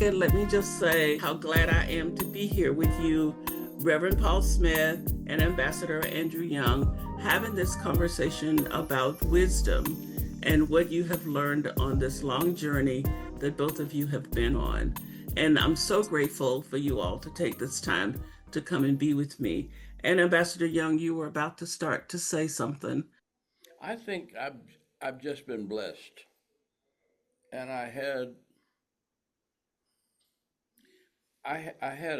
And let me just say how glad I am to be here with you, Reverend Paul Smith and Ambassador Andrew Young, having this conversation about wisdom and what you have learned on this long journey that both of you have been on. And I'm so grateful for you all to take this time to come and be with me. And Ambassador Young, you were about to start to say something. I think I've just been blessed, and I had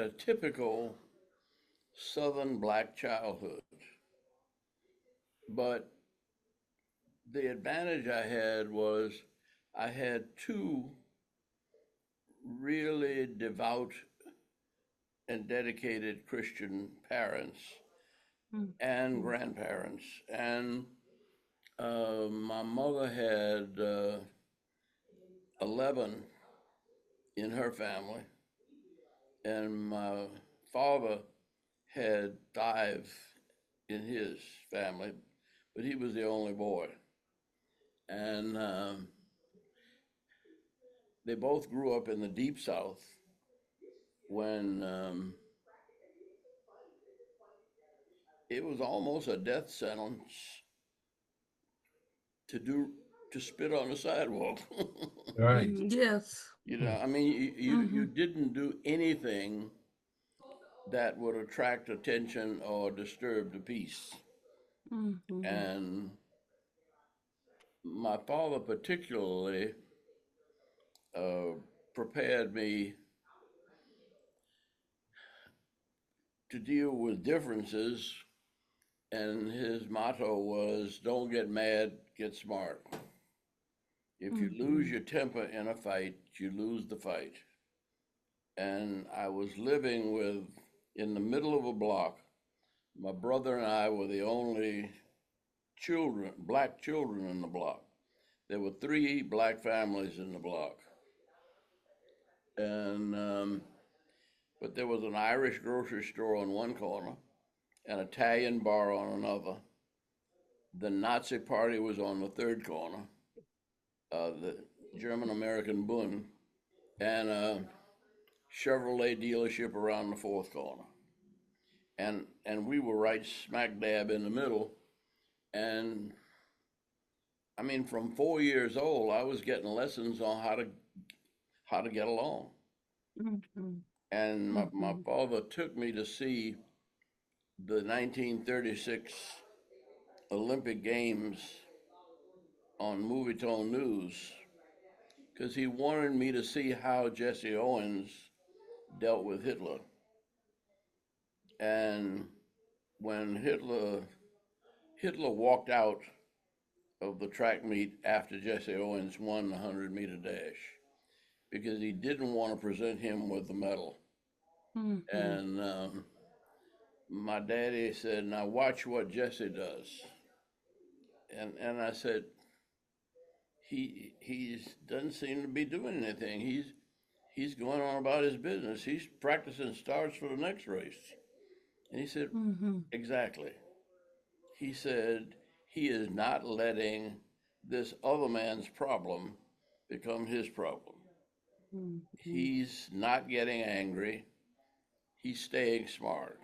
a typical Southern black childhood, but the advantage I had was I had two really devout and dedicated Christian parents and Mhm. grandparents, and my mother had 11 in her family, and my father had 5 in his family, but he was the only boy. And they both grew up in the deep South when it was almost a death sentence to do to spit on the sidewalk. Right. Yes. I mean, you Hmm. didn't do anything that would attract attention or disturb the peace. Hmm. And my father particularly uh, prepared me to deal with differences, and his motto was don't get mad, get smart. If you lose Hmm. your temper in a fight, you lose the fight. And I was living with, in the middle of a block, my brother and I were the only children, black children in the block. There were 3 black families in the block. And, but there was an Irish grocery store on one corner, an Italian bar on another. The Nazi Party was on the third corner, the German American Bund, and a Chevrolet dealership around the fourth corner. And we were right smack dab in the middle. And I mean, from 4 years old, I was getting lessons on how to get along. Hmm. And my Hmm. father took me to see the 1936 Olympic Games on Movietone News because he wanted me to see how Jesse Owens dealt with Hitler. And when Hitler walked out of the track meet after Jesse Owens won the 100-meter dash because he didn't want to present him with the medal. Hmm. And my daddy said, "Now watch what Jesse does." And I said, he doesn't seem to be doing anything. He's going on about his business. He's practicing starts for the next race. And he said, Hmm. exactly. He said he is not letting this other man's problem become his problem. Hmm. He's not getting angry. He's staying smart.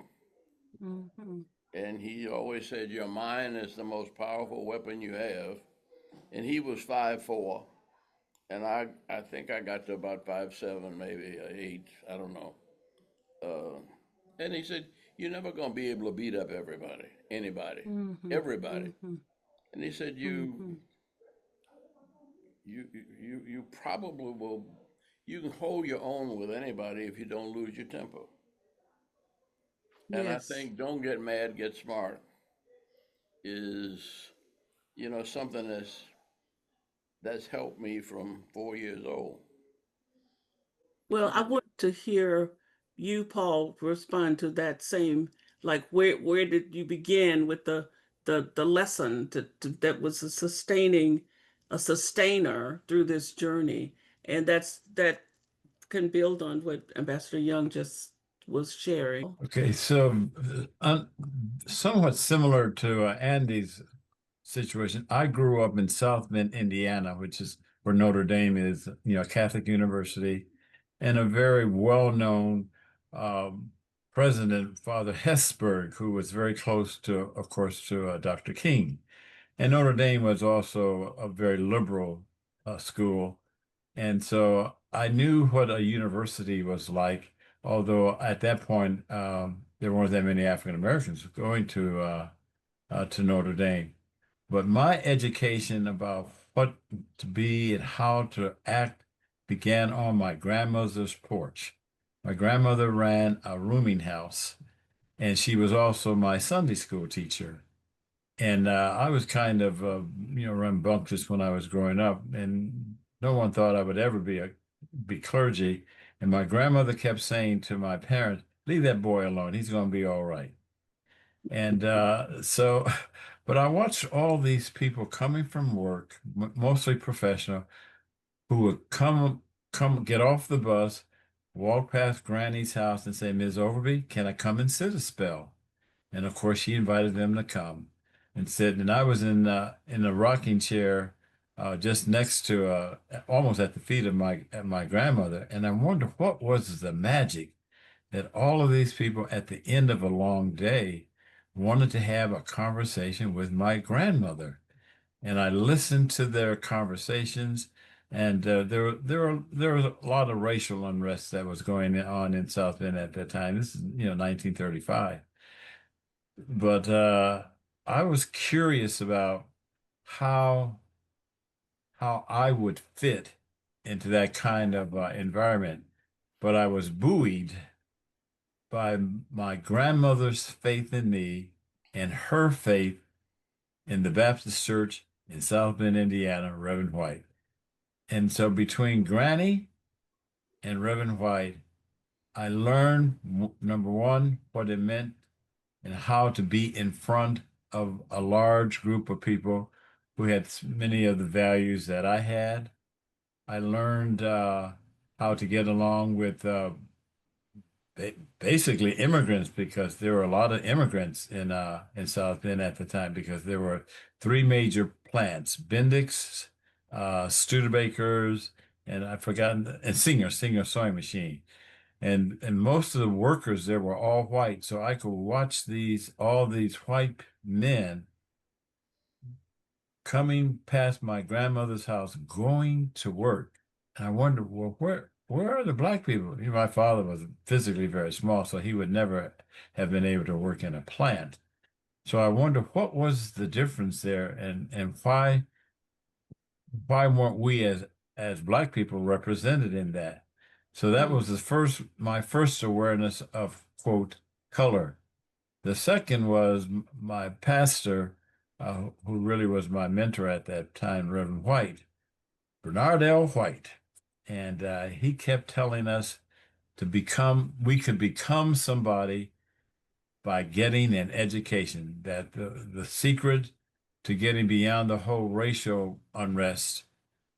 Hmm. And he always said, your mind is the most powerful weapon you have. And he was 5'4", and I think I got to about 5'7", maybe 8, I don't know. Uh, and he said, "You're never gonna be able to beat up anybody, Hmm. everybody." Hmm. And he said, Hmm. You probably will. You can hold your own with anybody if you don't lose your temper." And I Yes. think "don't get mad, get smart" is, something that's helped me from 4 years old. Well, I want to hear you, Paul, respond to that same, like where did you begin with the lesson that was a sustainer through this journey, and that can build on what Ambassador Young just was sharing. Okay, so somewhat similar to Andy's situation, I grew up in South Bend, Indiana, which is where Notre Dame is, a Catholic university. and a very well-known um, president, Father Hesburgh, who was very close to, of course, to Dr. King. And Notre Dame was also a very liberal school. And so I knew what a university was like, although at that point there weren't that many African Americans going to Notre Dame. But my education about what to be and how to act began on my grandmother's porch. My grandmother ran a rooming house, and she was also my Sunday school teacher. And I was kind of, rambunctious when I was growing up, and no one thought I would ever be clergy. And my grandmother kept saying to my parents, "Leave that boy alone. He's going to be all right." And but I watched all these people coming from work, mostly professional, who would come get off the bus, walk past Granny's house, and say, "Ms. Overby, can I come and sit a spell?" And of course, she invited them to come and sit. And I was in a rocking chair just next to almost at the feet of my grandmother. And I wondered what was the magic that all of these people at the end of a long day wanted to have a conversation with my grandmother. And I listened to their conversations, and there was a lot of racial unrest that was going on in South Bend at that time. This is 1935. But I was curious about how how I would fit into that kind of environment. But I was buoyed by my grandmother's faith in me and her faith in the Baptist Church in South Bend, Indiana, Reverend White. And so between Granny and Reverend White, I learned, number one, what it meant and how to be in front of a large group of people who had many of the values that I had. I learned how to get along with basically immigrants because there were a lot of immigrants in South Bend at the time because there were three major plants: Bendix, Studebakers, and I've forgotten, and Singer sewing machine. And most of the workers there were all white, so I could watch all these white men coming past my grandmother's house going to work. And I wondered, well, where are the black people? My father was physically very small, so he would never have been able to work in a plant. So I wonder what was the difference there and why weren't we as black people represented in that? So that was my first awareness of, quote, color. The second was my pastor, who really was my mentor at that time, Reverend White, Bernard L. White. And he kept telling us we could become somebody by getting an education, that the secret to getting beyond the whole racial unrest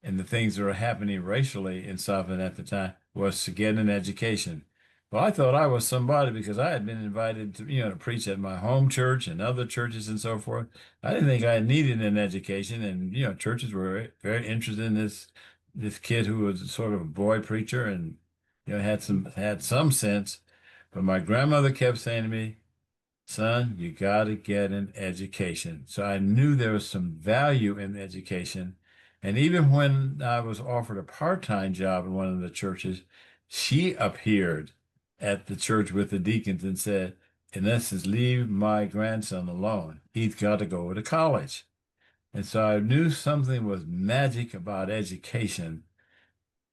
and the things that were happening racially in South Bend at the time was to get an education. Well, I thought I was somebody because I had been invited to preach at my home church and other churches and so forth. I didn't think I needed an education, and churches were very interested in this kid who was sort of a boy preacher and had some sense. But my grandmother kept saying to me, "Son, you got to get an education." So I knew there was some value in education. And even when I was offered a part-time job in one of the churches, she appeared at the church with the deacons and said, in essence, "Leave my grandson alone. He's got to go to college." And so I knew something was magic about education.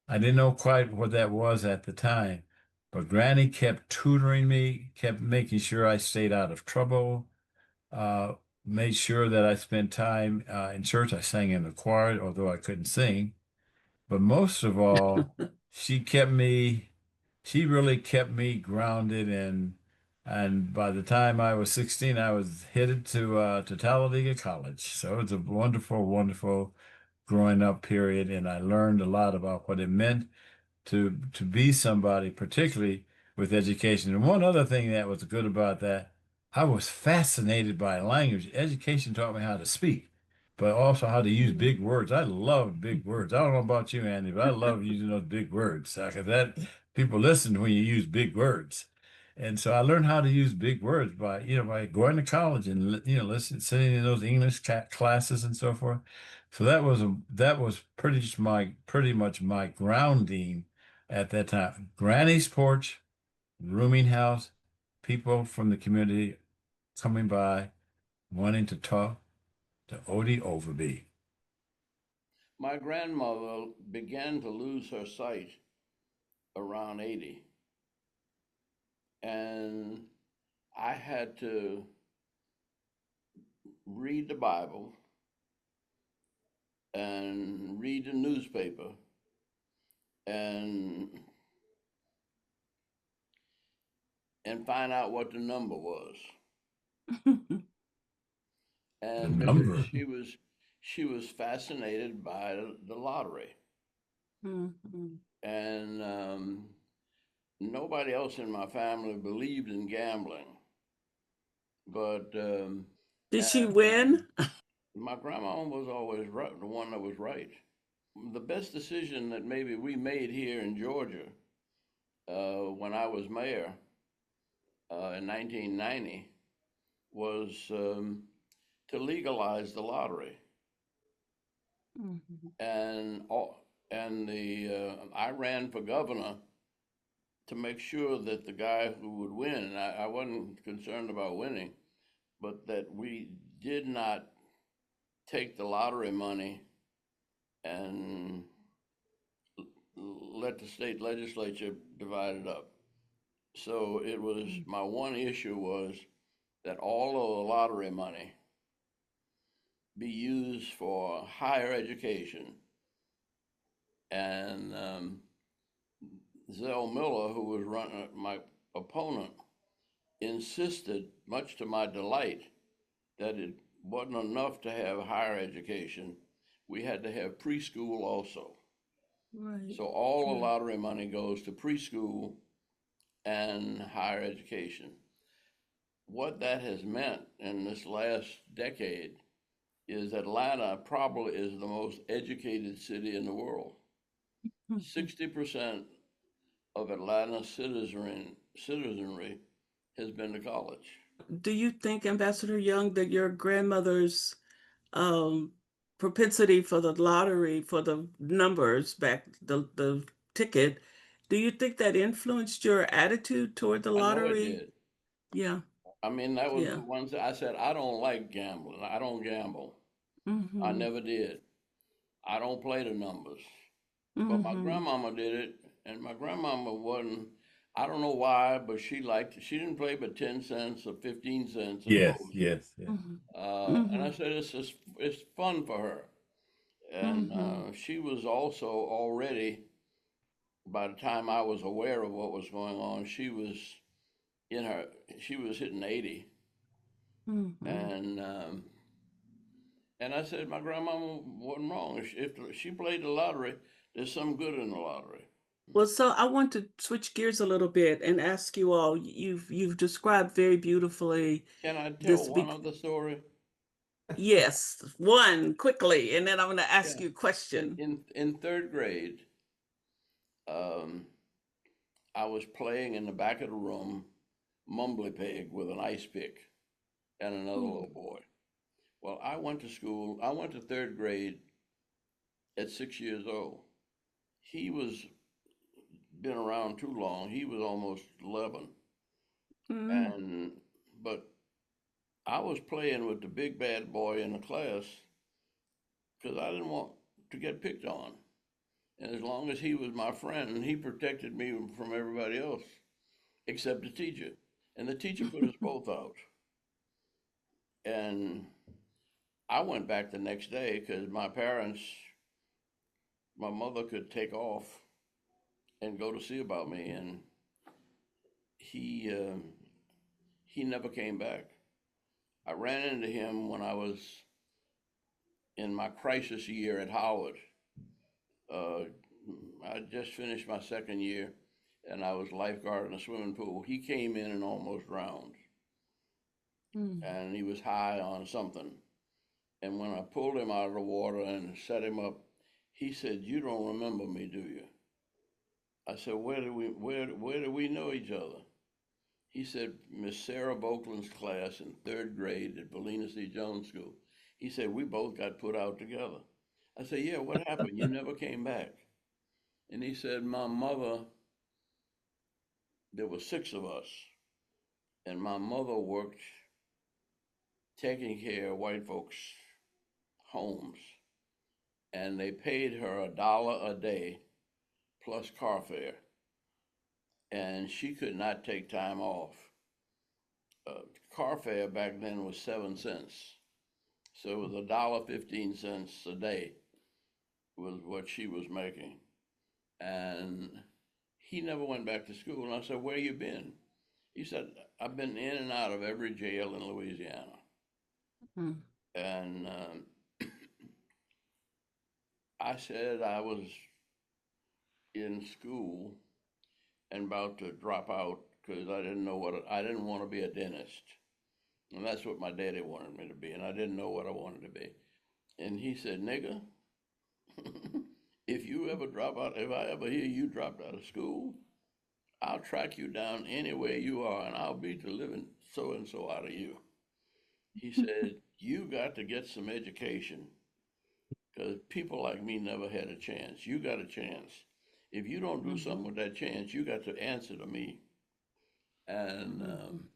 I didn't know quite what that was at the time, but Granny kept tutoring me, kept making sure I stayed out of trouble, uh, made sure that I spent time in church. I sang in the choir, although I couldn't sing. But most of all, she kept me, she really kept me grounded. And by the time I was 16, I was headed to Talladega College. So it was a wonderful, wonderful growing up period. And I learned a lot about what it meant to be somebody, particularly with education. And one other thing that was good about that, I was fascinated by language. Education taught me how to speak, but also how to use big words. I love big words. I don't know about you, Andy, but I love using those big words. 'Cause people listen when you use big words. And so I learned how to use big words by, by going to college and, listening, sitting in those English classes and so forth. So that was pretty much my grounding at that time. Granny's porch, rooming house, people from the community coming by, wanting to talk to Odie Overby. My grandmother began to lose her sight around 80, and I had to read the Bible and read the newspaper and find out what the number was. And because Number. she was fascinated by the lottery. And nobody else in my family believed in gambling, but Did she and win? my grandma was always right, the one that was right. The best decision that maybe we made here in Georgia when I was mayor in 1990 was to legalize the lottery. And I ran for governor to make sure that the guy who would win, and I wasn't concerned about winning, but that we did not take the lottery money and let the state legislature divide it up. So it was, my one issue was that all of the lottery money be used for higher education. And Zell Miller, who was running, my opponent, insisted, much to my delight, that it wasn't enough to have higher education. We had to have preschool also. Right. So all the lottery money goes to preschool and higher education. What that has meant in this last decade is Atlanta probably is the most educated city in the world. 60% of Atlanta's citizenry has been to college. Do you think, Ambassador Young, that your grandmother's um, propensity for the lottery, for the numbers back, the ticket, do you think that influenced your attitude toward the I know it lottery? did. Yeah, I mean, that was yeah. the ones that I said, I don't like gambling. I don't gamble. I Mm-hmm. never did. I don't play the numbers. But my Mm-hmm. grandmama did it, and my grandmama wasn't, I don't know why, but she liked it. She didn't play but 10 cents or 15 cents at Yes, most. yes, yes. And Mm-hmm. I said, it's fun for her. And Mm-hmm. she was also already, by the time I was aware of what was going on, in her, she was hitting 80. Mm-hmm. And I said, my grandmama wasn't wrong. If she played the lottery, there's some good in the lottery. Well, so I want to switch gears a little bit and ask you all, you've described very beautifully Can I tell this one big, other story? yes, one quickly, and then I'm going to ask Yeah. you a question. In third grade, um, I was playing in the back of the room, mumbly peg with an ice pick and another Mm. little boy. Well, I went to school. I went to third grade at 6 years old. He was been around too long. He was almost 11, Mm. and but I was playing with the big bad boy in the class because I didn't want to get picked on. And as long as he was my friend, he protected me from everybody else except the teacher. And the teacher put us both out. And I went back the next day because my mother could take off and go to see about me. And he, he never came back. I ran into him when I was in my crisis year at Howard. Uh, I just finished my second year and I was lifeguard in a swimming pool. He came in and almost drowned. Mm. And he was high on something. And when I pulled him out of the water and set him up, he said, "You don't remember me, do you?" I said, where do we know each other? He said, Miss Sarah Boakland's class in third grade at Bellina C. Jones School. He said, we both got put out together. I said, yeah, what happened? You never came back. And he said, my mother, there were 6 of us, and my mother worked taking care of white folks' homes, and they paid her $1 a day plus car fare, and she could not take time off. Car fare back then was 7 cents, so it was $1.15 a day was what she was making, and he never went back to school. And I said, where you been? He said, I've been in and out of every jail in Louisiana. Mm. And I said I was in school and about to drop out because I didn't want to be a dentist. And that's what my daddy wanted me to be. And I didn't know what I wanted to be. And he said, nigga, if you ever drop out, if I ever hear you dropped out of school, I'll track you down anywhere you are and I'll beat the living so and so out of you. He said, you got to get some education because people like me never had a chance. You got a chance. If you don't do something with that chance, you got to answer to me. And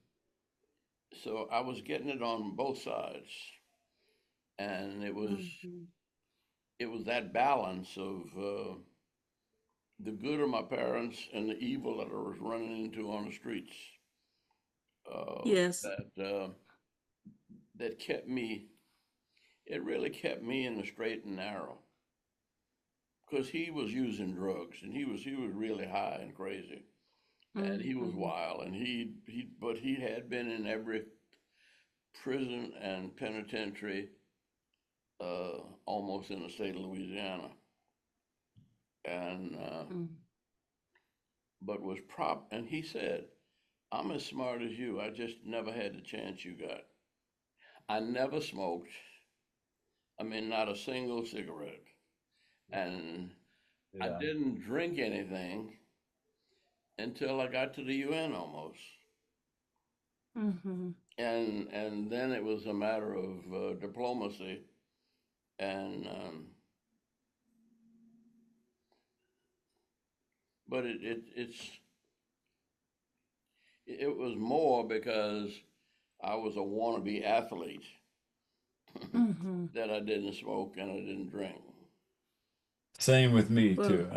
so I was getting it on both sides. And it was that balance of the good of my parents and the evil that I was running into on the streets Yes. that kept me. It really kept me in the straight and narrow because he was using drugs and he was really high and crazy and he was wild and but he had been in every prison and penitentiary almost in the state of Louisiana and but was and he said, I'm as smart as you, I just never had the chance you got. I never smoked, I mean not a single cigarette, and I didn't drink anything until I got to the UN almost. And then it was a matter of diplomacy and but it was more because I was a wannabe athlete that I didn't smoke and I didn't drink. Same with me Well, too.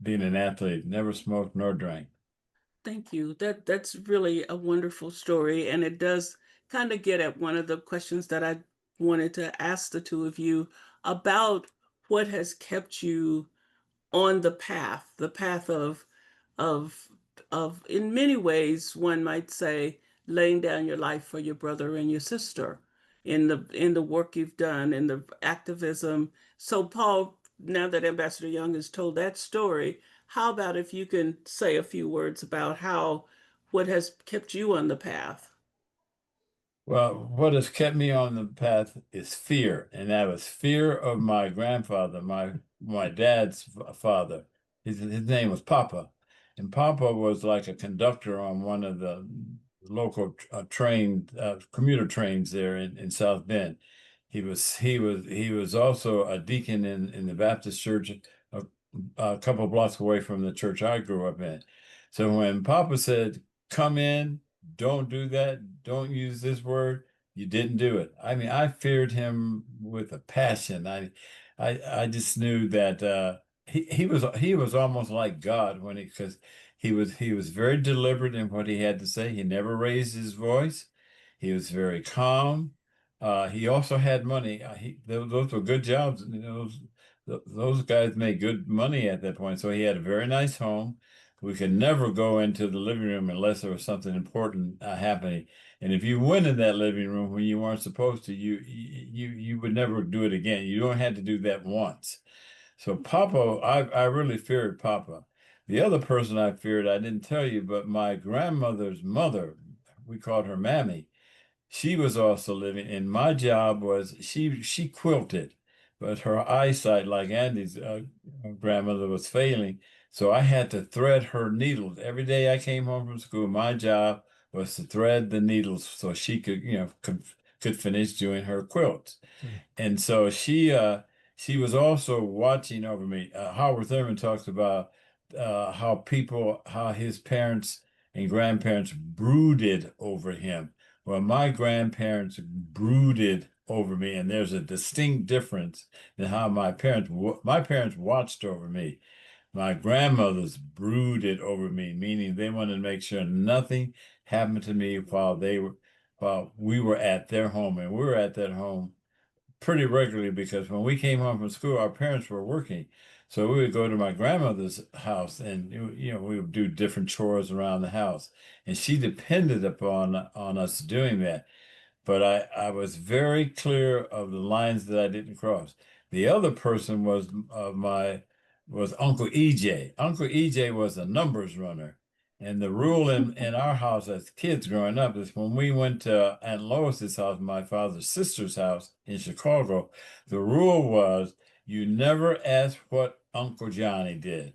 Being an athlete, never smoked nor drank. thank you. That's really a wonderful story, and it does kind of get at one of the questions that I wanted to ask the two of you about what has kept you on the path of in many ways one might say laying down your life for your brother and your sister in the work you've done in the activism. So Paul, now that Ambassador Young has told that story, how about if you can say a few words about how what has kept you on the path? Well, what has kept me on the path is fear, and that was fear of my grandfather, my dad's father. His name was Papa, and Papa was like a conductor on one of the local commuter trains there in South Bend. He was also a deacon in the Baptist church a, a couple blocks away from the church I grew up in. So when Papa said, "Come in," don't do that, don't use this word, you didn't do it. I mean, I feared him with a passion. I just knew that he was almost like God when because he was very deliberate in what he had to say. He never raised his voice. He was very calm. He also had money. Those were good jobs. You know, those guys made good money at that point. So he had a very nice home. We could never go into the living room unless there was something important happening. And if you went in that living room when you weren't supposed to, you would never do it again. You don't have to do that once. So Papa, I really feared Papa. The other person I feared, I didn't tell you, but my grandmother's mother, we called her Mammy. She was also living, and my job was she quilted, but her eyesight, like Andy's grandmother, was failing. So I had to thread her needles. Every day I came home from school, my job was to thread the needles so she could, could finish doing her quilts. And so she was also watching over me. Howard Thurman talks about how his parents and grandparents brooded over him. Well, my grandparents brooded over me, and there's a distinct difference in how my parents watched over me. My grandmothers brooded over me, meaning they wanted to make sure nothing happened to me while we were at their home, and we were at that home pretty regularly because when we came home from school, our parents were working. So we would go to my grandmother's house and we would do different chores around the house. And she depended upon us doing that. But I was very clear of the lines that I didn't cross. The other person was Uncle EJ. Uncle EJ was a numbers runner. And the rule in our house as kids growing up is when we went to Aunt Lois's house, my father's sister's house in Chicago, the rule was you never asked what Uncle Johnny did.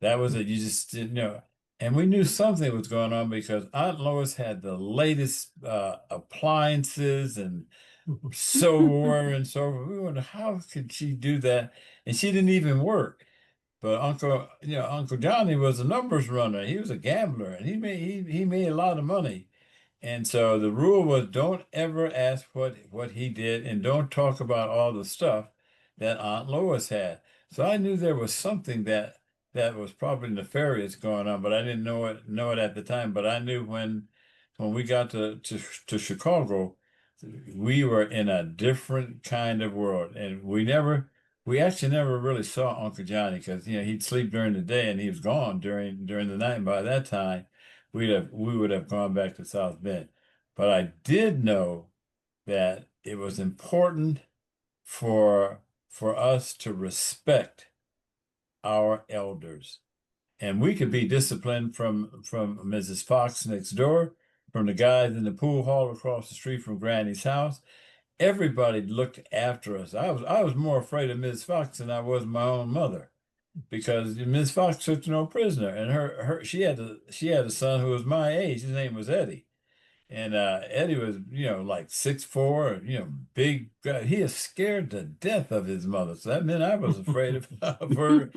That was it. You just didn't know. And we knew something was going on because Aunt Lois had the latest appliances and silverware and so forth. We wondered how could she do that? And she didn't even work. But Uncle Johnny was a numbers runner. He was a gambler, and he made a lot of money. And so the rule was don't ever ask what he did, and don't talk about all the stuff that Aunt Lois had. So I knew there was something that was probably nefarious going on, but I didn't know it at the time. But I knew when we got to Chicago, we were in a different kind of world, and we actually never really saw Uncle Johnny because he'd sleep during the day and he was gone during the night. And by that time, we would have gone back to South Bend. But I did know that it was important for us to respect our elders. And we could be disciplined from Mrs. Fox next door, from the guys in the pool hall across the street from Granny's house. Everybody looked after us. I was more afraid of Miss Fox than I was my own mother because Miss Fox took no prisoner, and she had a son who was my age. His name was Eddie, and Eddie was like 6'4", big guy. He is scared to death of his mother, so that meant I was afraid of her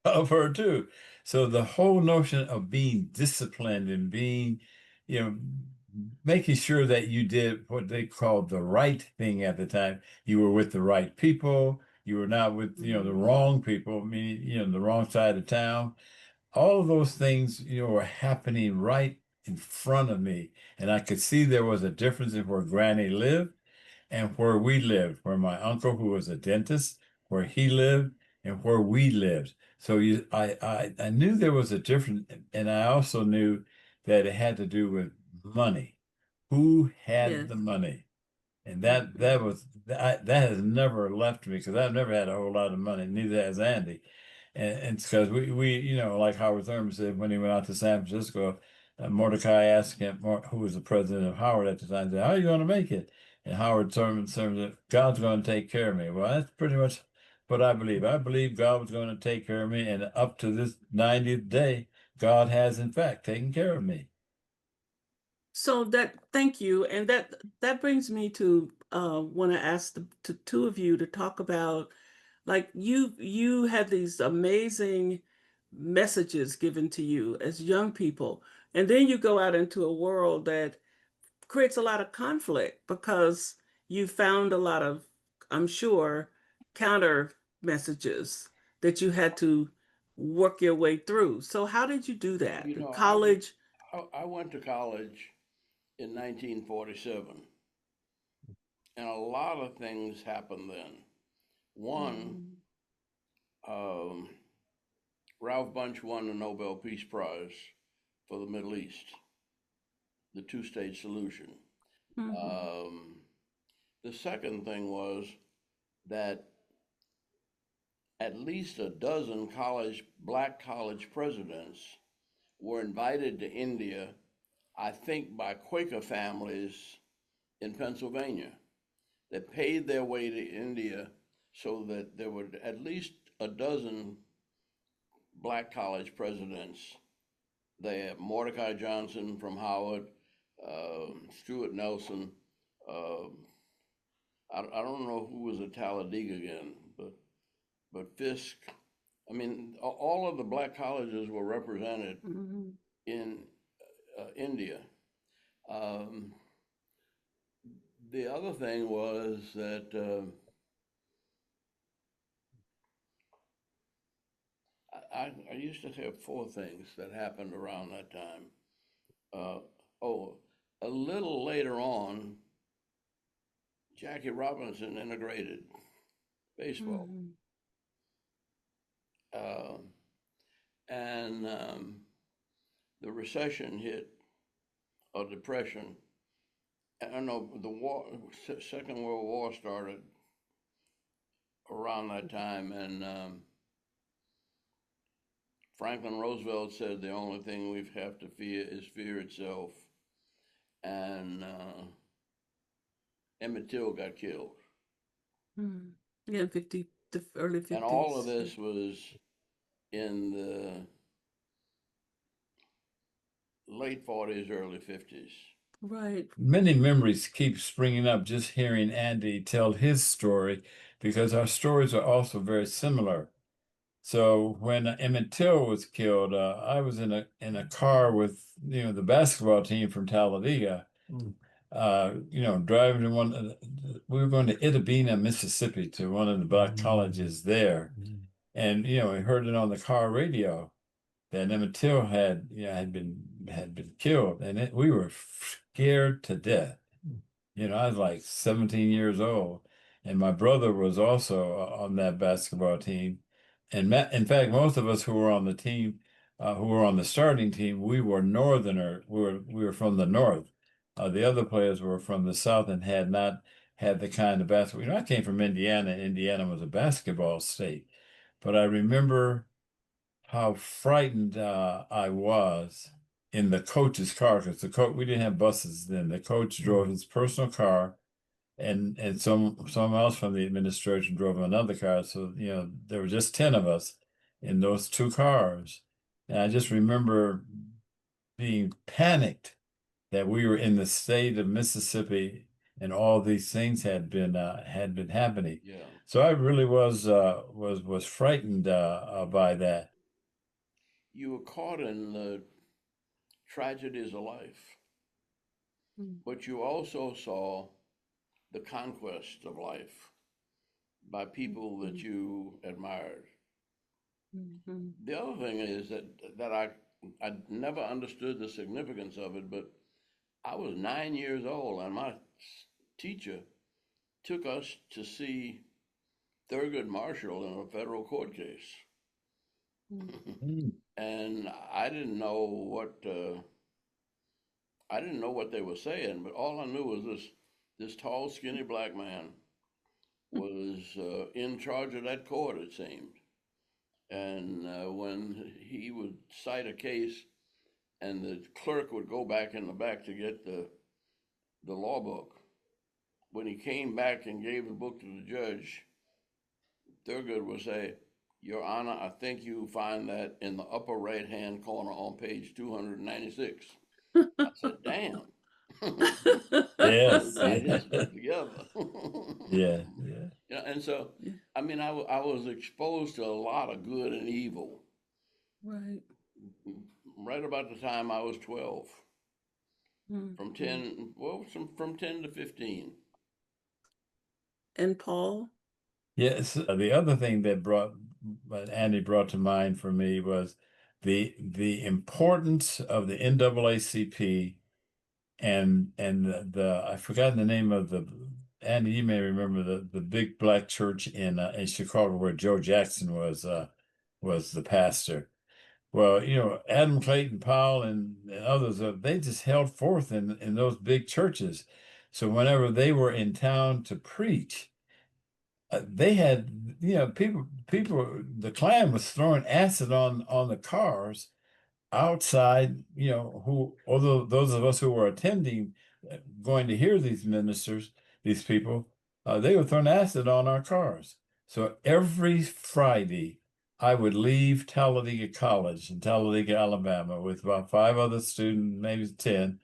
of her too. So the whole notion of being disciplined and being, you know, making sure that you did what they called the right thing at the time. You were with the right people. You were not with, the wrong people, meaning, the wrong side of town. All of those things, were happening right in front of me. And I could see there was a difference in where Granny lived and where we lived, where my uncle, who was a dentist, where he lived and where we lived. So I knew there was a difference, and I also knew that it had to do with money. Who had Yes. the money? And that has never left me because I've never had a whole lot of money, neither has Andy. And it's because we like Howard Thurman said when he went out to San Francisco, Mordecai asked him, who was the president of Howard at the time, said, "How are you going to make it?" And Howard Thurman said, "God's going to take care of me." Well, that's pretty much what I believe. I believe God was going to take care of me, and up to this 90th day, God has in fact taken care of me. So thank you, and that brings me to want to ask the two of you to talk about, like, you had these amazing messages given to you as young people, and then you go out into a world that creates a lot of conflict because you found a lot of, I'm sure, counter messages that you had to work your way through. So how did you do that? You The know, college. I went to college in 1947, and a lot of things happened then. One, Mhm. um, Ralph Bunche won the Nobel Peace Prize for the Middle East, the two-state solution. Mhm. Um, the second thing was that at least a dozen black college presidents were invited to India, I think by Quaker families in Pennsylvania that paid their way to India so that there were at least a dozen black college presidents. They had Mordecai Johnson from Howard, Stuart Nelson. Uh, I don't know who was at Talladega again, but Fisk. I mean, all of the black colleges were represented in India. The other thing was that I used to have four things that happened around that time. A little later on, Jackie Robinson integrated baseball. And the recession hit, or depression. I don't know, Second World War started around that time, and Franklin Roosevelt said the only thing we have to fear is fear itself. And Emmett Till got killed. Yeah, the early 50s. And all of this was in the late 40s, early 50s. Right. Many memories keep springing up just hearing Andy tell his story, because our stories are also very similar. So when Emmett Till was killed, I was in a car with the basketball team from Talladega. Driving to we were going to Itta, Mississippi, to one of the black colleges there, and we heard it on the car radio that Emmett Till had been killed, and we were scared to death. I was like 17 years old, and my brother was also on that basketball team. And in fact, most of us who were on the team, who were on the starting team, we were northerner. We were from the north. The other players were from the south and had not had the kind of basketball. I came from Indiana. Indiana was a basketball state, but I remember how frightened I was in the coach's car, because we didn't have buses then. The coach drove his personal car, and someone else from the administration drove another car. So there were just 10 of us in those two cars, and I just remember being panicked that we were in the state of Mississippi and all these things had been happening. Yeah. So I really was frightened by that. You were caught in the tragedies of life, but you also saw the conquest of life by people that you admired. The other thing is that I never understood the significance of it, but I was 9 years old, and my teacher took us to see Thurgood Marshall in a federal court case. And I didn't know what they were saying, but all I knew was this tall, skinny black man was in charge of that court, it seemed. And when he would cite a case, and the clerk would go back in the back to get the law book, when he came back and gave the book to the judge, Thurgood would say, "Your Honor, I think you find that in the upper right-hand corner on page 296. I said, "Damn." Yes. Got his stuff together. Yeah. And so, I mean, I was exposed to a lot of good and evil. Right. Right about the time I was 12. From 10 to 15. And Paul? Yes. The other thing that Andy brought to mind for me was the importance of the NAACP and I've forgotten the name of Andy, you may remember the big black church in Chicago where Joe Jackson was the pastor. Well, Adam Clayton Powell and others, they just held forth in those big churches. So whenever they were in town to preach, they had, people, the Klan was throwing acid on the cars outside, although those of us who were attending, going to hear these ministers, these people, they were throwing acid on our cars. So every Friday, I would leave Talladega College in Talladega, Alabama, with about 5 other students, maybe 10,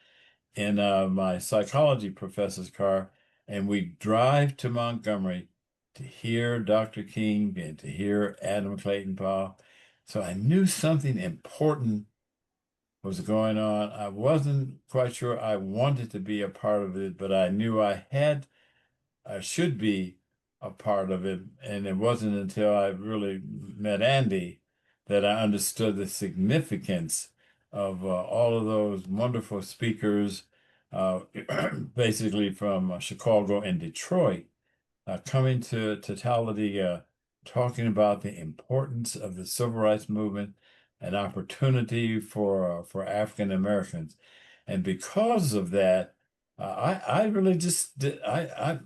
in my psychology professor's car, and we drive to Montgomery to hear Dr. King and to hear Adam Clayton Powell. So I knew something important was going on. I wasn't quite sure I wanted to be a part of it, but I knew I should be a part of it. And it wasn't until I really met Andy that I understood the significance of all of those wonderful speakers, uh, basically from Chicago and Detroit, coming to Talladega, talking about the importance of the civil rights movement and opportunity for African Americans. And because of that, I really just did,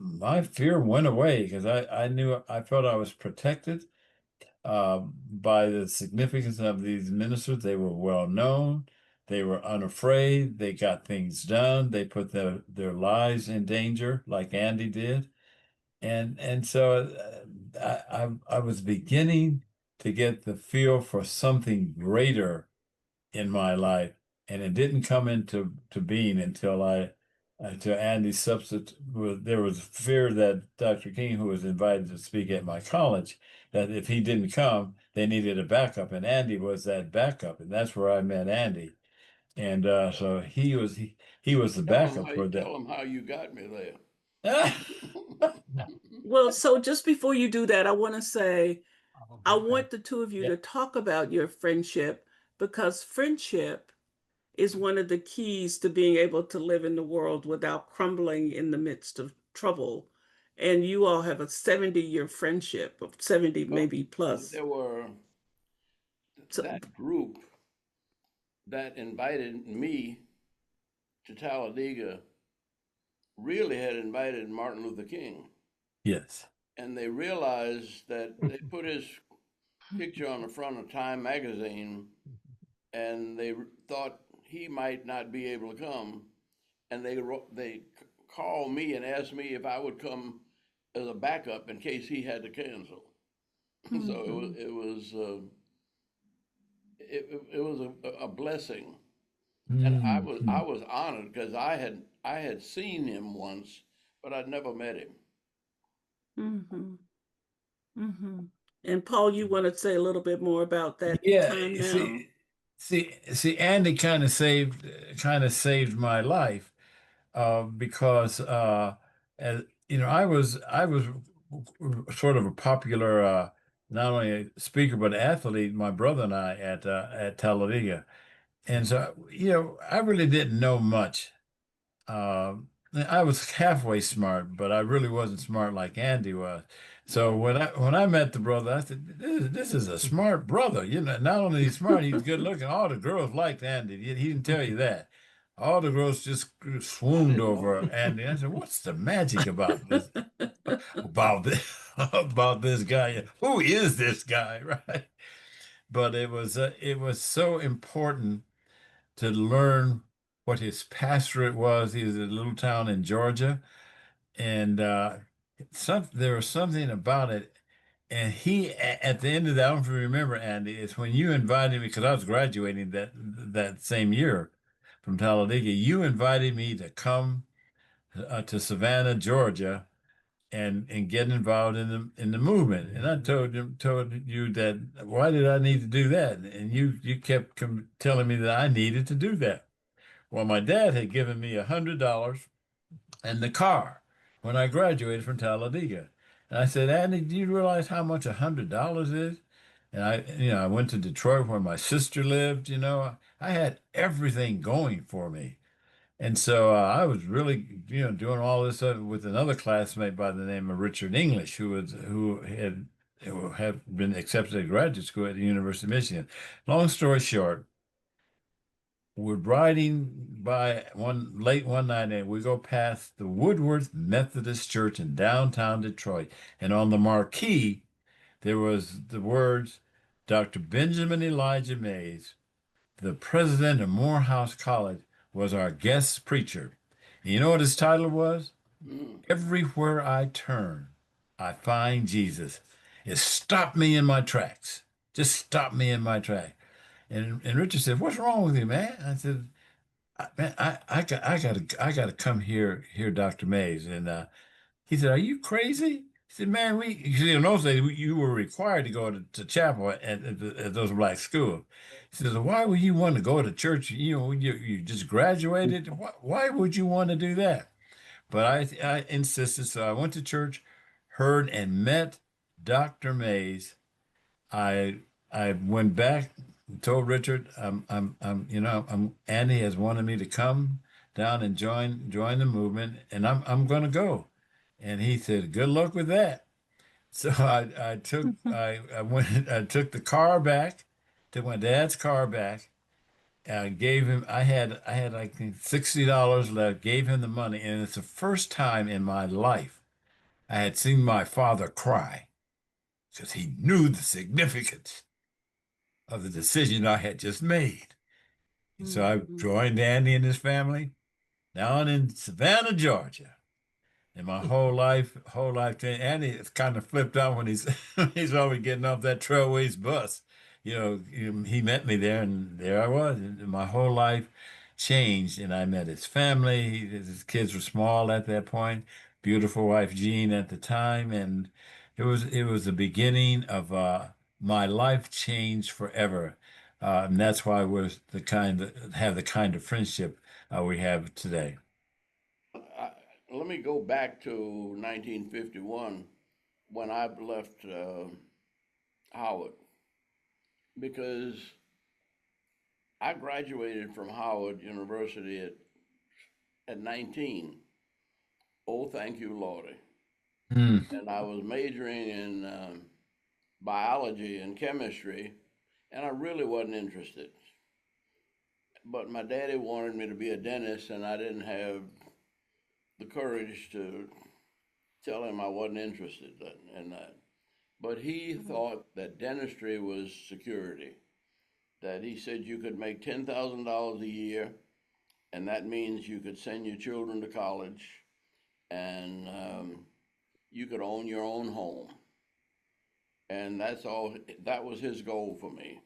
my fear went away because I knew I felt I was protected by the significance of these ministers. They were well known. They were unafraid. They got things done. They put their lives in danger like Andy did. And so I was beginning to get the feel for something greater in my life, and it didn't come into being until until Andy's substitute. There was fear that Dr. King, who was invited to speak at my college, that if he didn't come, they needed a backup, and Andy was that backup, and that's where I met Andy, and so he was the backup for that. Tell them how you got me there. Well, so just before you do that, I want to say I want the two of you Yeah. to talk about your friendship because friendship is one of the keys to being able to live in the world without crumbling in the midst of trouble. And you all have a 70-year friendship, of 70 Well, maybe plus. there were So, that group that invited me to Talladega really had invited Martin Luther King. Yes. And they realized that they put his picture on the front of Time magazine and they thought he might not be able to come. And they called me and asked me if I would come as a backup in case he had to cancel. So mhm. it was a blessing, and I Mhm. was honored because I had seen him once, but I'd never met him. Mm-hmm. Mm-hmm. And Paul, you want to say a little bit more about that Yeah, time now? see, Andy kind of saved my life because as you know, I was sort of a popular not only a speaker but athlete. My brother and I at Talladega, and so I really didn't know much. I was halfway smart, but I really wasn't smart like Andy was. So Right. when I met the brother, I said, "This is a smart brother. Not only he's smart, he's good looking. All the girls liked Andy. He didn't tell you that. All the girls just I swooned didn't know. over Andy. I said, "What's the magic about this about this guy? Who is this guy?" Right? But it was so important to learn what his pastorate was. He was in a little town in Georgia, and there was something about it. And at the end of that, I don't know if you remember, Andy, it's when you invited me, because I was graduating that same year from Talladega. You invited me to come to Savannah, Georgia, and get involved in the movement. And I told you that why did I need to do that? And you kept telling me that I needed to do that. Well, my dad had given me $100 and the car when I graduated from Talladega. And I said, Andy, do you realize how much $100 is? And I went to Detroit where my sister lived. I had everything going for me. And so I was really, doing all this with another classmate by the name of Richard English, who had been accepted to graduate school at the University of Michigan. Long story short, we're riding by late one night and we go past the Woodworth Methodist Church in downtown Detroit. And on the marquee, there was the words, Dr. Benjamin Elijah Mays, the president of Morehouse College, was our guest preacher. And you know what his title was? Mm. Everywhere I turn, I find Jesus. It stopped me in my tracks. Just stopped me in my track. And Richard said, "What's wrong with you, man?" I said, Man, I gotta come hear Dr. Mays." And he said, "Are you crazy?" He said, "Man, you see, in those days, you were required to go to chapel at those black schools." He says, "Why would you want to go to church? You just graduated. Why would you want to do that?" But I insisted, so I went to church, heard and met Dr. Mays. I I went back, told Richard, Andy has wanted me to come down and join the movement, and I'm going to go. And he said, "Good luck with that." So I went I took the car back, took my dad's car back. I gave him I had like $60 left. Gave him the money, and it's the first time in my life I had seen my father cry because he knew the significance of the decision I had just made. And so I Mhm. joined Andy and his family down in Savannah, Georgia. And my whole life, Andy it's kind of flipped out when he's always getting off that Trailways bus. He met me there, and there I was. And my whole life changed, and I met his family. His kids were small at that point. Beautiful wife Jean at the time, and it was the beginning of my life changed forever. And that's why we're have the kind of friendship we have today. I, let me go back to 1951 when I left Howard because I graduated from Howard University at 19. Oh, thank you, Lordy. Mm. And I was majoring in biology and chemistry, and I really wasn't interested. But my daddy wanted me to be a dentist, and I didn't have the courage to tell him I wasn't interested in that. But he thought that dentistry was security. That he said you could make $10,000 a year, and that means you could send your children to college, and you could own your own home. And that's all. That was his goal for me.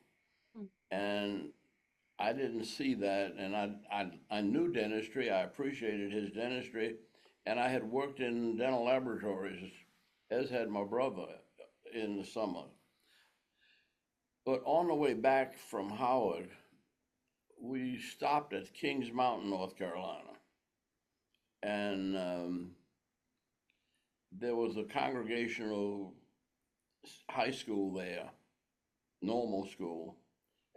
And I didn't see that, and I knew dentistry. I appreciated his dentistry, and I had worked in dental laboratories, as had my brother in the summer. But on the way back from Howard, we stopped at Kings Mountain, North Carolina, and there was a congregational high school there, normal school,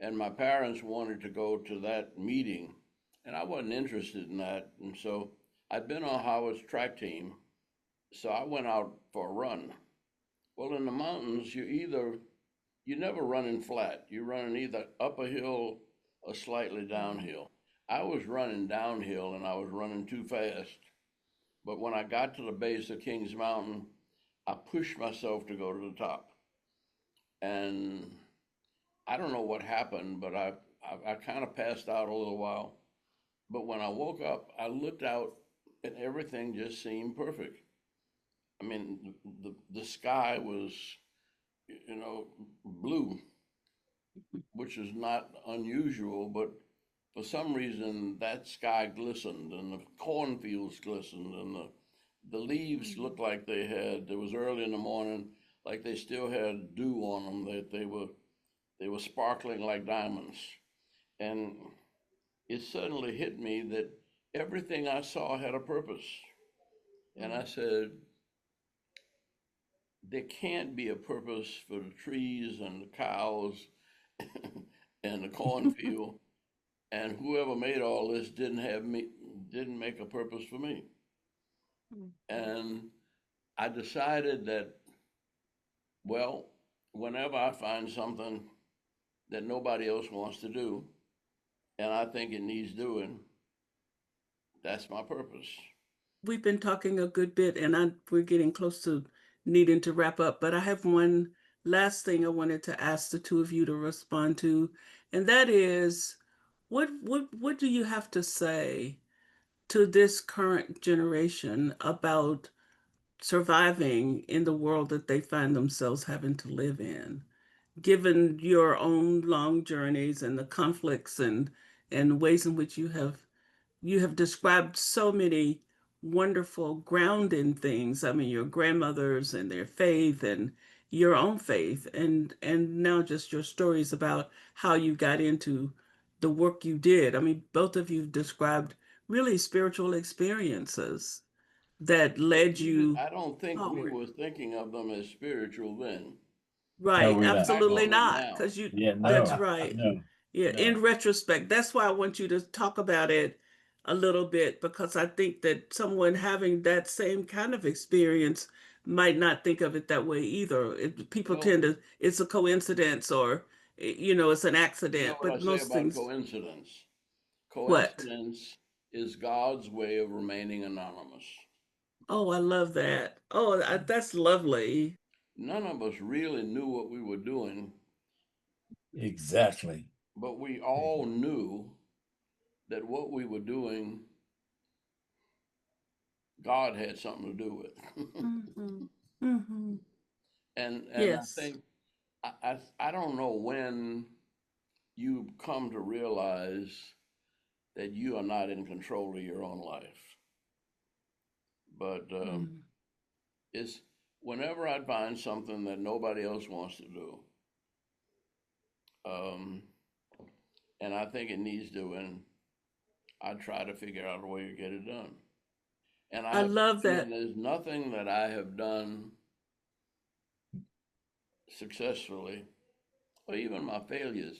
and my parents wanted to go to that meeting, and I wasn't interested in that, and so I'd been on Howard's track team, so I went out for a run. Well, in the mountains, you never run in flat. You run in either up a hill or slightly downhill. I was running downhill and I was running too fast. But when I got to the base of Kings Mountain, I pushed myself to go to the top. And I don't know what happened, but I kind of passed out a little while. But when I woke up, I looked out and everything just seemed perfect. I mean, the sky was, blue, which is not unusual, but for some reason that sky glistened and the cornfields glistened and the leaves looked like it was early in the morning, like they still had dew on them, that they were sparkling like diamonds. And it suddenly hit me that everything I saw had a purpose. And I said, there can't be a purpose for the trees and the cows and the cornfield. And whoever made all this didn't make a purpose for me. And I decided that, well, whenever I find something that nobody else wants to do, and I think it needs doing, that's my purpose. We've been talking a good bit, and we're getting close to needing to wrap up. But I have one last thing I wanted to ask the two of you to respond to, and that is, what do you have to say to this current generation about surviving in the world that they find themselves having to live in, given your own long journeys and the conflicts and ways in which you have described so many wonderful grounding things. I mean, your grandmothers and their faith and your own faith, and now just your stories about how you got into the work you did. I mean, both of you described really spiritual experiences that But led even you I don't think we forward. were thinking of them as spiritual then. No, Right, we're Look not. back absolutely on it not. now. Because Yeah, that's no, right. no, Yeah, in no. retrospect, that's why I want you to talk about it a little bit, because I think that someone having that same kind of experience might not think of it that way either. People Well, tend to, it's a coincidence or, it's an you know accident, what I but say most about things, coincidence? what? Coincidence is God's way of remaining anonymous. Oh, I love that. Oh, that's lovely. None of us really knew what we were doing, Exactly. but we all knew that what we were doing, God had something to do with. Hmm. Hmm. And I Yes. think I don't know when you come to realize that you are not in control of your own life, but Mm. it's whenever I find something that nobody else wants to do, um, and I think it needs doing, I try to figure out a way to get it done. And I love that. there's nothing that I have done successfully, or even my failures,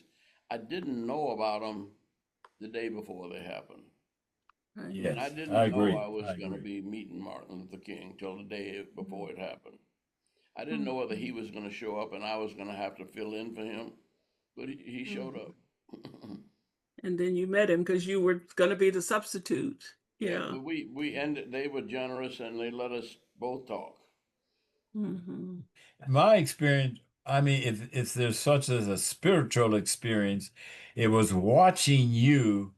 I didn't know about them the day before they happened. Right. And I Yes, I didn't know agree. I was I going to agree. be meeting Martin Luther King till the day before it happened. I didn't know whether he Mhm. was going to show up and I was going to have to fill in for him, but he showed Mhm. up. And then you met him because you were going to be the substitute. Yeah, Yeah. but we ended. They were generous and they let us both talk. Hmm. My experience, I mean, if there's such as a spiritual experience, it was watching you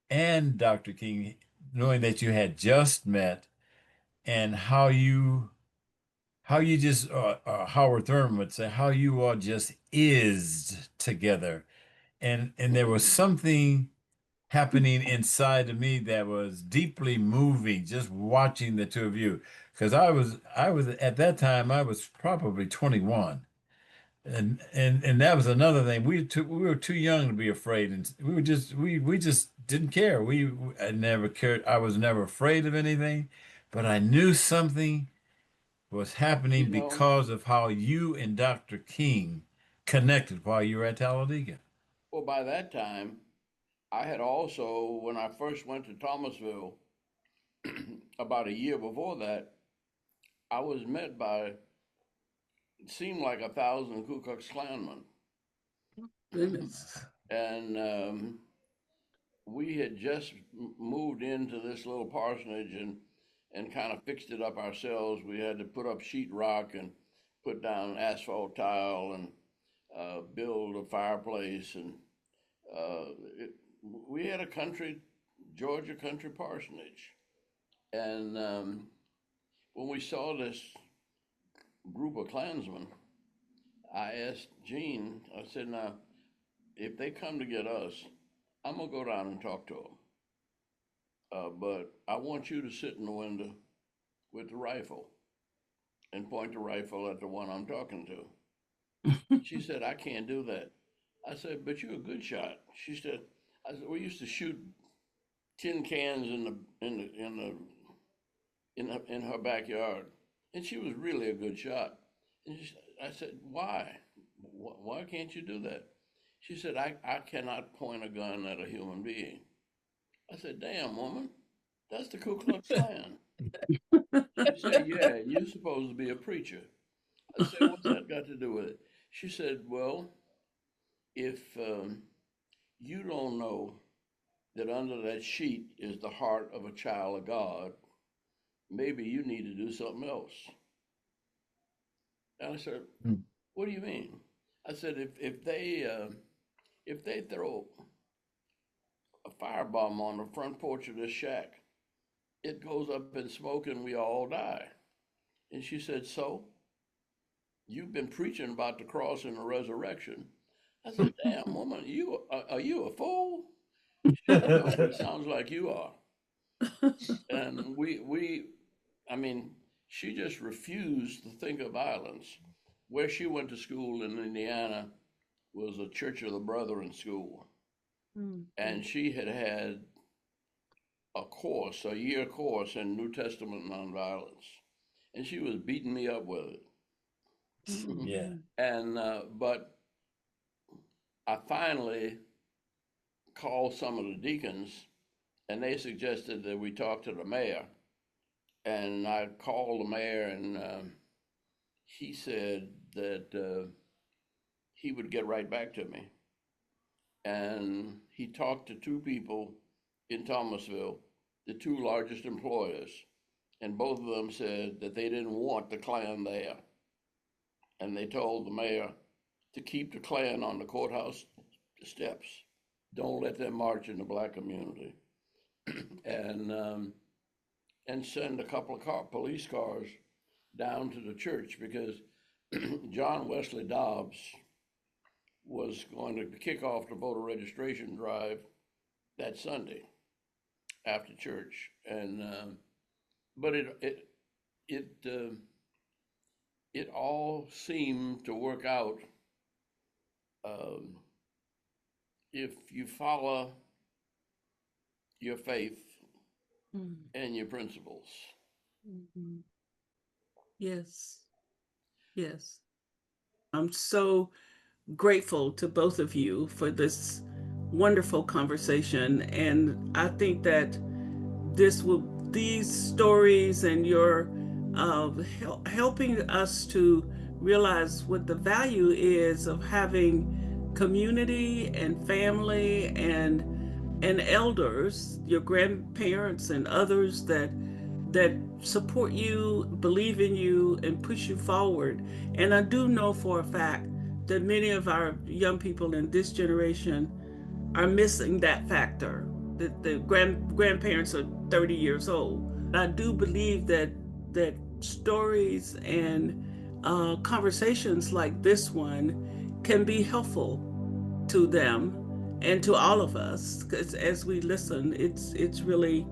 and Dr. King, knowing that you had just met and how you just Howard Thurman would say, how you all just is together. And there was something happening inside of me that was deeply moving just watching the two of you. Because I was at that time I was probably 21. And that was another thing. We were too young to be afraid, and we just didn't care. I never cared. I was never afraid of anything, but I knew something was happening You know, because of how you and Dr. King connected while you were at Talladega. well, by that time, I had also, when I first went to Thomasville, about a year before that, I was met by, it seemed like 1,000 Ku Klux Klanmen. Goodness. And we had just moved into this little parsonage and kind of fixed it up ourselves. We had to put up sheetrock and put down asphalt tile and build a fireplace. And uh, it, we had a Georgia country parsonage. And when we saw this group of Klansmen, I asked Gene, I said, now, if they come to get us, I'm going to go down and talk to them. But I want you to sit in the window with the rifle and point the rifle at the one I'm talking to. She said, I can't do that. I said, but you're a good shot. She said, I said, we used to shoot tin cans in her backyard, and she was really a good shot. And I said, why? Why can't you do that? She said, I cannot point a gun at a human being. I said, damn, woman, that's the Ku Klux Klan. She said, yeah, you're supposed to be a preacher. I said, what's that got to do with it? She said, well, if you don't know that under that sheet is the heart of a child of God, maybe you need to do something else. And I said, Hmm. what do you mean? I said, if they throw a firebomb on the front porch of this shack, it goes up in smoke and we all die. And she said, so you've been preaching about the cross and the resurrection. I said, damn woman, are you a fool? She said, no, but it sounds like you are. And I mean, she just refused to think of violence. Where she went to school in Indiana was a Church of the Brethren school. And she had had a year course in New Testament nonviolence. And she was beating me up with it. Yeah. And, but I finally called some of the deacons and they suggested that we talk to the mayor. And I called the mayor and he said that he would get right back to me. And he talked to two people in Thomasville, the two largest employers, and both of them said that they didn't want the Klan there. And they told the mayor to keep the Klan on the courthouse steps. Don't let them march in the black community. And send a couple of police cars down to the church because John Wesley Dobbs was going to kick off the voter registration drive that Sunday after church. And but it all seemed to work out if you follow your faith and your principles. Yes. Yes. I'm so grateful to both of you for this wonderful conversation. And I think that these stories and your helping us to realize what the value is of having community and family and elders, your grandparents and others that support you, believe in you, and push you forward. And I do know for a fact that many of our young people in this generation are missing that factor. The grandparents are 30 years old. I do believe that stories and conversations like this one can be helpful to them and to all of us, because as we listen, it's really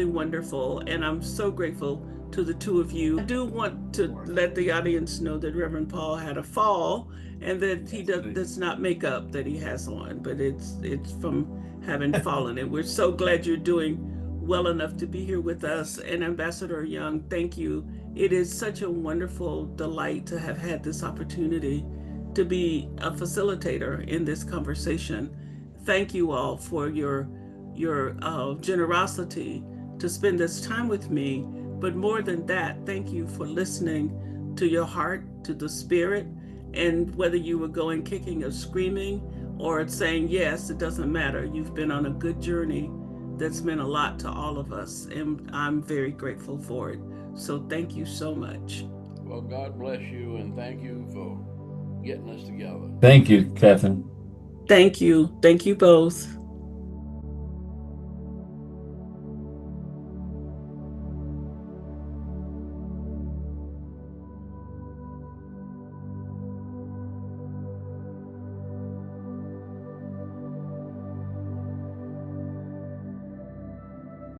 wonderful, and I'm so grateful to the two of you. I do want to let the audience know that Reverend Paul had a fall, and that he does not make up that he has on, but it's from having fallen. And we're so glad you're doing well enough to be here with us. And Ambassador Young, thank you. It is such a wonderful delight to have had this opportunity to be a facilitator in this conversation. Thank you all for your generosity to spend this time with me. But more than that, thank you for listening to your heart, to the spirit, and whether you were going kicking or screaming or saying yes, it doesn't matter. You've been on a good journey that's meant a lot to all of us, and I'm very grateful for it. So thank you so much. Well, God bless you, and thank you for getting us together. Thank you, Catherine. Thank you. Thank you both.